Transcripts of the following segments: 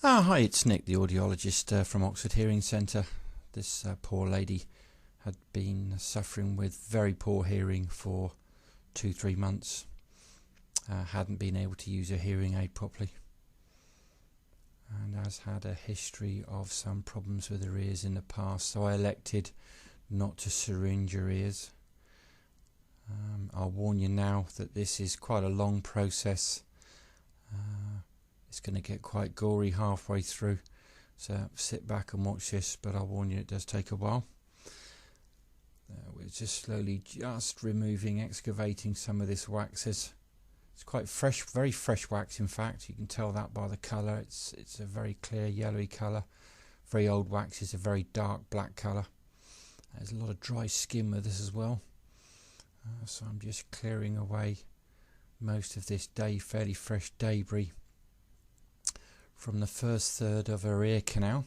Hi, it's Nick, the audiologist from Oxford Hearing Centre. This poor lady had been suffering with very poor hearing for 2-3 months. Hadn't been able to use a hearing aid properly, and has had a history of some problems with her ears in the past, so I elected not to syringe her ears. I'll warn you now that this is quite a long process. It's going to get quite gory halfway through, so sit back and watch this, but I'll warn you it does take a while. We're just slowly removing, excavating some of this wax. It's quite fresh, very fresh wax in fact. You can tell that by the colour. It's a very clear yellowy colour. Very old wax is a very dark black colour. There's a lot of dry skin with this as well. So I'm just clearing away most of this fairly fresh debris from the first third of her ear canal.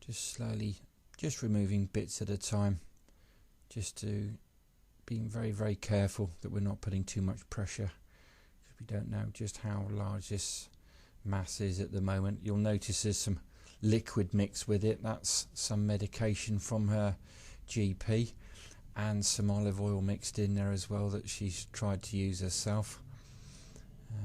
Just slowly, just removing bits at a time, just to being very careful that we're not putting too much pressure, because we don't know just how large this mass is at the moment. You'll notice there's some liquid mixed with it. That's some medication from her GP, and some olive oil mixed in there as well that she's tried to use herself.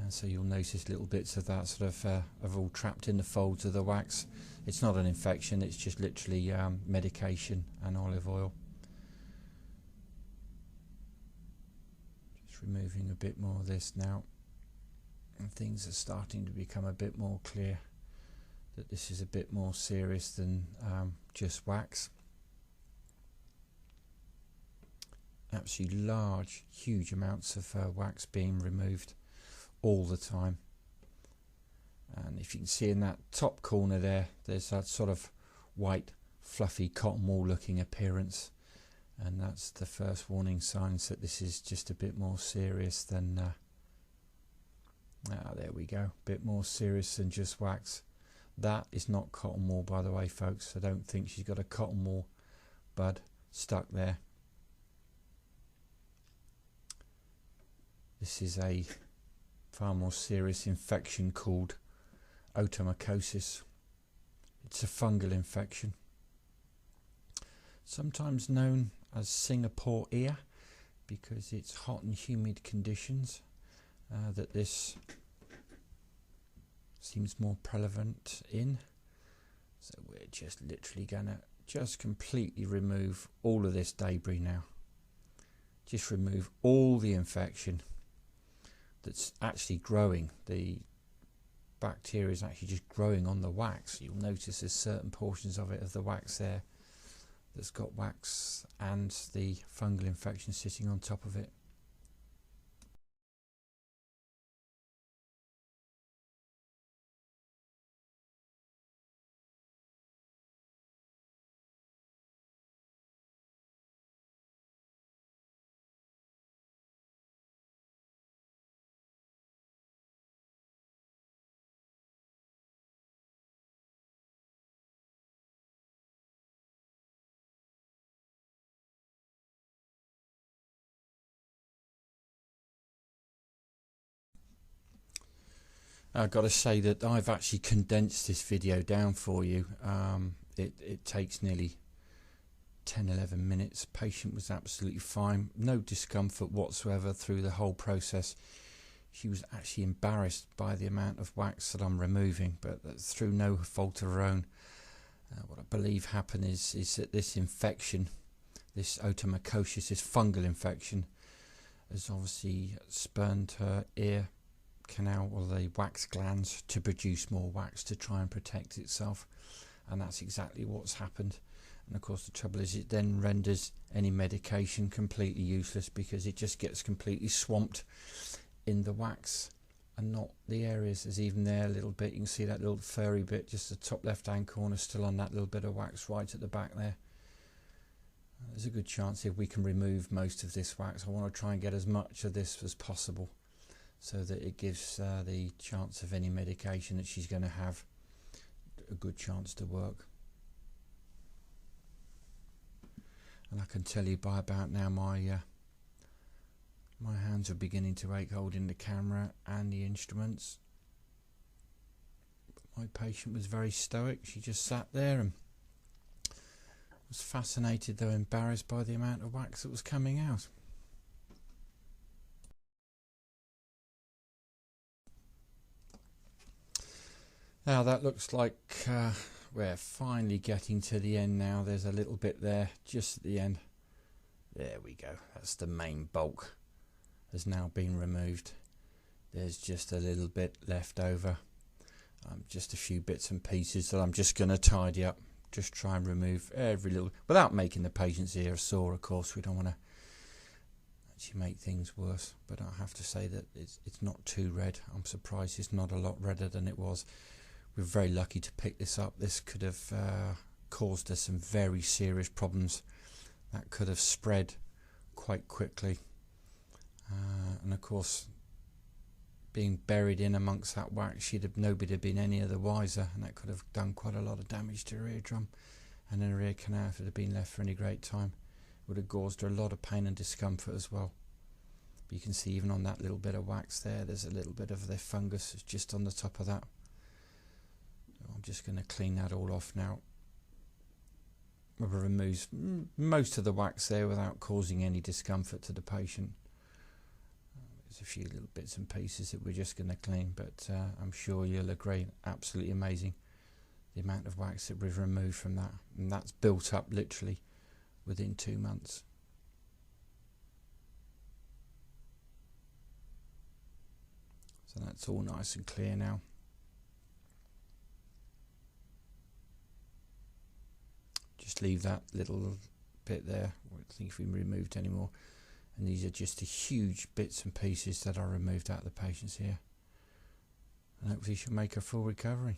So you'll notice little bits of that sort of all trapped in the folds of the wax. It's not an infection, it's just literally medication and olive oil. Just removing a bit more of this now, and things are starting to become a bit more clear that this is a bit more serious than just wax. Absolutely large, huge amounts of wax being removed all the time. And if you can see in that top corner there's that sort of white fluffy cotton wool looking appearance, and that's the first warning signs that this is just a bit more serious than there we go, a bit more serious than just wax. That is not cotton wool, by the way, folks. I don't think she's got a cotton wool bud stuck there. This is a far more serious infection called otomycosis. It's a fungal infection, sometimes known as Singapore ear, because it's hot and humid conditions that this seems more prevalent in. So we're just literally gonna just completely remove all of this debris now. Just remove all the infection that's actually growing. The bacteria is actually just growing on the wax. You'll notice there's certain portions of the wax there that's got wax and the fungal infection sitting on top of it. I've got to say that I've actually condensed this video down for you. It takes nearly 10-11 minutes. Patient was absolutely fine, no discomfort whatsoever through the whole process. She was actually embarrassed by the amount of wax that I'm removing, but that's through no fault of her own. What I believe happened is that this infection, this otomycosis, this fungal infection, has obviously spurned her ear canal, or the wax glands, to produce more wax to try and protect itself, and that's exactly what's happened. And of course the trouble is it then renders any medication completely useless, because it just gets completely swamped in the wax and not the areas. There's even there a little bit, you can see that little furry bit, just the top left hand corner still on that little bit of wax right at the back there. There's a good chance if we can remove most of this wax. I want to try and get as much of this as possible, so that it gives the chance of any medication that she's going to have a good chance to work. And I can tell you by about now my hands are beginning to ache holding the camera and the instruments. My patient was very stoic. She just sat there and was fascinated, though embarrassed by the amount of wax that was coming out. Now that looks like we're finally getting to the end now. There's a little bit there just at the end. There we go. That's the main bulk has now been removed. There's just a little bit left over. Just a few bits and pieces that I'm just going to tidy up. Just try and remove every little, without making the patient's ear sore, of course. We don't want to actually make things worse. But I have to say that it's not too red. I'm surprised it's not a lot redder than it was. We're very lucky to pick this up. This could have caused us some very serious problems. That could have spread quite quickly. And of course, being buried in amongst that wax, nobody had been any the wiser, and that could have done quite a lot of damage to her eardrum and her ear canal if it had been left for any great time. It would have caused her a lot of pain and discomfort as well. But you can see even on that little bit of wax there's a little bit of the fungus just on the top of that. So I'm just going to clean that all off now. It removes most of the wax there without causing any discomfort to the patient. There's a few little bits and pieces that we're just going to clean, but I'm sure you'll agree, absolutely amazing the amount of wax that we've removed from that, and that's built up literally within 2 months. So that's all nice and clear now. Just leave that little bit there. I don't think if we removed any more. And these are just the huge bits and pieces that are removed out of the patient's ear. And hopefully she'll make a full recovery.